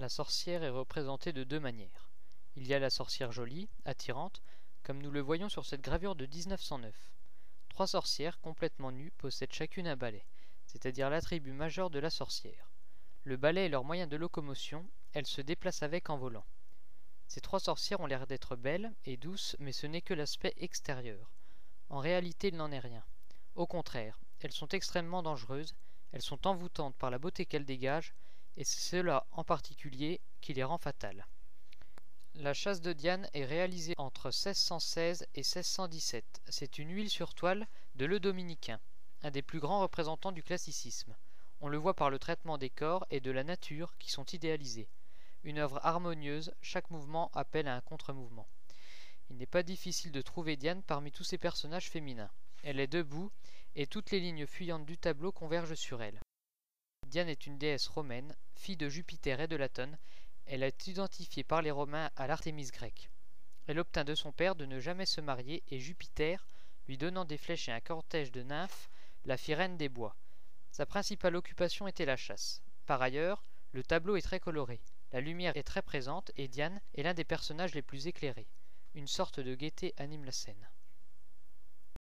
La sorcière est représentée de deux manières. Il y a la sorcière jolie, attirante, comme nous le voyons sur cette gravure de 1909. Trois sorcières complètement nues possèdent chacune un balai, c'est-à-dire l'attribut majeur de la sorcière. Le balai est leur moyen de locomotion, elles se déplacent avec en volant. Ces trois sorcières ont l'air d'être belles et douces, mais ce n'est que l'aspect extérieur. En réalité, il n'en est rien. Au contraire, elles sont extrêmement dangereuses, elles sont envoûtantes par la beauté qu'elles dégagent, et c'est cela en particulier qui les rend fatales. La chasse de Diane est réalisée entre 1616 et 1617. C'est une huile sur toile de Le Dominicain, un des plus grands représentants du classicisme. On le voit par le traitement des corps et de la nature qui sont idéalisés. Une œuvre harmonieuse, chaque mouvement appelle à un contre-mouvement. Il n'est pas difficile de trouver Diane parmi tous ces personnages féminins. Elle est debout, et toutes les lignes fuyantes du tableau convergent sur elle. Diane est une déesse romaine, fille de Jupiter et de Latone. Elle est identifiée par les Romains à l'Artémis grecque. Elle obtint de son père de ne jamais se marier et Jupiter, lui donnant des flèches et un cortège de nymphes, la fit reine des bois. Sa principale occupation était la chasse. Par ailleurs, le tableau est très coloré, la lumière est très présente et Diane est l'un des personnages les plus éclairés. Une sorte de gaieté anime la scène.